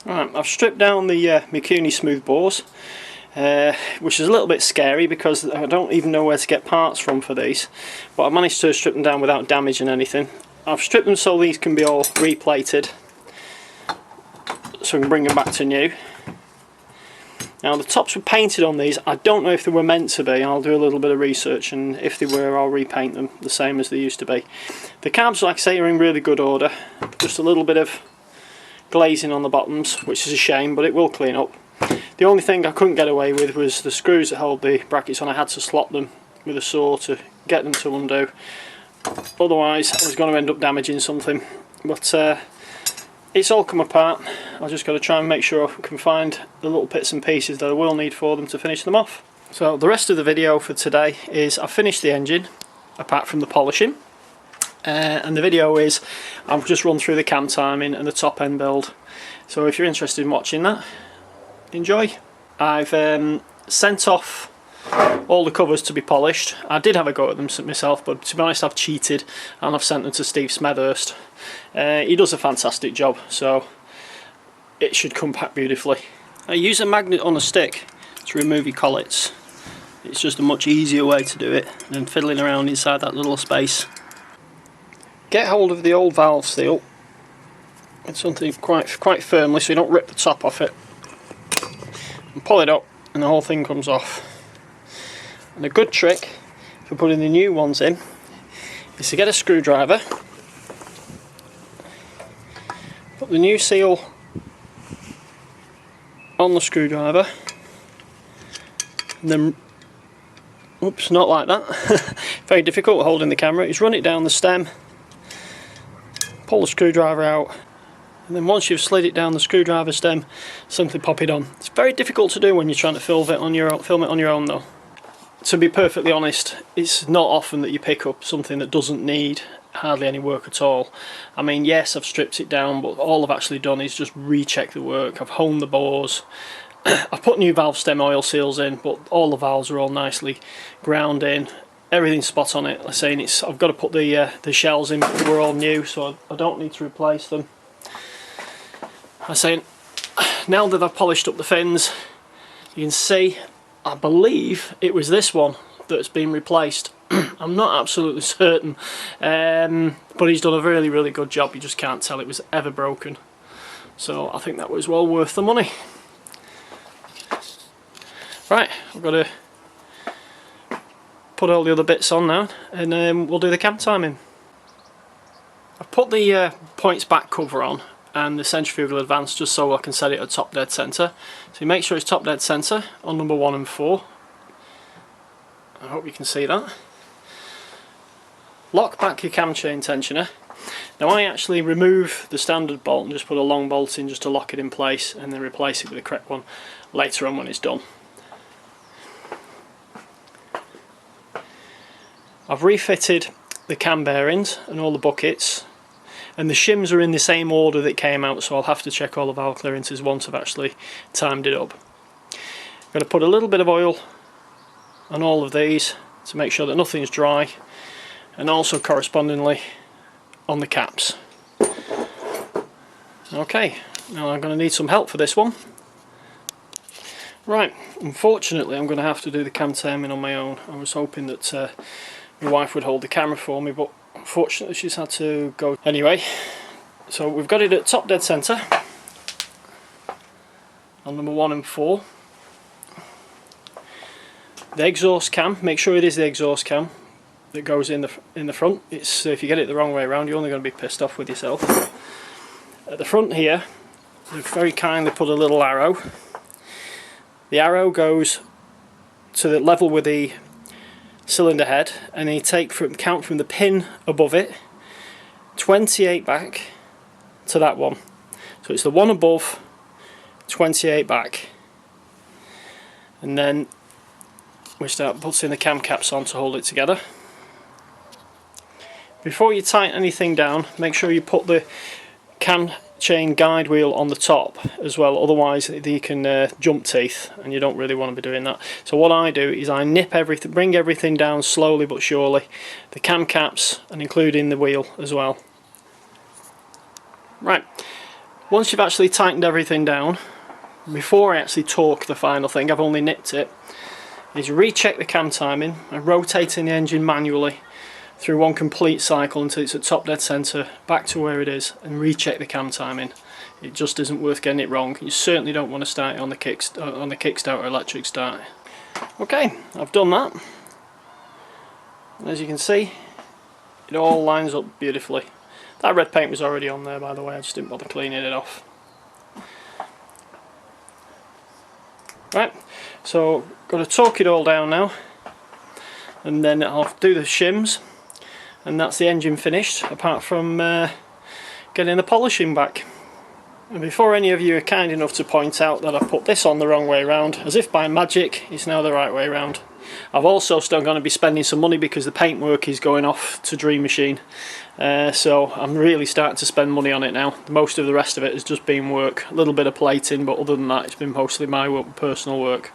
Right, I've stripped down the Mikuni smooth bores, which is a little bit scary because I don't even know where to get parts from for these, but I managed to strip them down without damaging anything. I've stripped them so these can be all replated, so we can bring them back to new. Now the tops were painted on these. I don't know if they were meant to be. I'll do a little bit of research, and if they were, I'll repaint them the same as they used to be. The cabs, like I say, are in really good order. Just a little bit of glazing on the bottoms, which is a shame, but it will clean up. The only thing I couldn't get away with was the screws that hold the brackets on. I had to slot them with a saw to get them to undo. Otherwise I was going to end up damaging something, but it's all come apart. I've just got to try and make sure I can find the little bits and pieces that I will need for them to finish them off. So the rest of the video for today is I've finished the engine apart from the polishing, and the video is I've just run through the cam timing and the top end build. So if you're interested in watching that, enjoy. I've sent off all the covers to be polished. I did have a go at them myself, but to be honest I've cheated and I've sent them to Steve Smethurst. He does a fantastic job, so it should come back beautifully. I use a magnet on a stick to remove your collets. It's just a much easier way to do it than fiddling around inside that little space. Get hold of the old valve seal with something quite firmly so you don't rip the top off it, and pull it up and the whole thing comes off. And a good trick for putting the new ones in is to get a screwdriver, put the new seal on the screwdriver, and then, oops, not like that, very difficult holding the camera, is run it down the stem, pull the screwdriver out, and then once you've slid it down the screwdriver stem, simply pop it on. It's very difficult to do when you're trying to film it on your own though. To be perfectly honest, it's not often that you pick up something that doesn't need hardly any work at all. I mean, yes, I've stripped it down, but all I've actually done is just recheck the work. I've honed the bores. I've put new valve stem oil seals in, but all the valves are all nicely ground in. Everything's spot on it. I'm saying I've got to put the shells in, but they were all new, so I don't need to replace them. I'm saying now that I've polished up the fins, you can see, I believe it was this one that's been replaced. I'm not absolutely certain, but he's done a really good job. You just can't tell it was ever broken, so I think that was well worth the money. Right, I've got to put all the other bits on now, and we'll do the cam timing. I've put the points back cover on and the centrifugal advance just so I can set it at top dead centre. So you make sure it's top dead centre on number 1 and 4. I hope you can see that. Lock back your cam chain tensioner. Now I actually remove the standard bolt and just put a long bolt in just to lock it in place, and then replace it with the correct one later on when it's done. I've refitted the cam bearings and all the buckets, and the shims are in the same order that came out, so I'll have to check all the valve clearances once I've actually timed it up. I'm going to put a little bit of oil on all of these to make sure that nothing's dry, and also correspondingly on the caps. Okay, now I'm going to need some help for this one. Right, unfortunately I'm going to have to do the cam timing on my own. I was hoping that my wife would hold the camera for me, but unfortunately she's had to go. Anyway, so we've got it at top dead centre on number 1 and 4. The exhaust cam, make sure it is the exhaust cam that goes in the front. It's if you get it the wrong way around, you're only going to be pissed off with yourself. At the front here, they've very kindly put a little arrow. The arrow goes to the level with the cylinder head, and then you count from the pin above it 28 back to that one. So it's the one above, 28 back, and then we start putting the cam caps on to hold it together. Before you tighten anything down, make sure you put the cam chain guide wheel on the top as well, otherwise you can jump teeth, and you don't really want to be doing that. So what I do is I nip everything, bring everything down slowly but surely, the cam caps and including the wheel as well. Right, Once you've actually tightened everything down, before I actually torque the final thing, I've only nipped it, is recheck the cam timing and rotating the engine manually through one complete cycle until it's at top dead centre, back to where it is, and recheck the cam timing. It just isn't worth getting it wrong. You certainly don't want to start it on the kickstart or electric start. Okay, I've done that. And as you can see, it all lines up beautifully. That red paint was already on there, by the way, I just didn't bother cleaning it off. Right, so got to torque it all down now, and then I'll do the shims, and that's the engine finished, apart from getting the polishing back. And before any of you are kind enough to point out that I put this on the wrong way around, as if by magic, it's now the right way around. I've also still going to be spending some money because the paintwork is going off to Dream Machine, so I'm really starting to spend money on it now. Most of the rest of it has just been work, a little bit of plating, but other than that it's been mostly my work, personal work.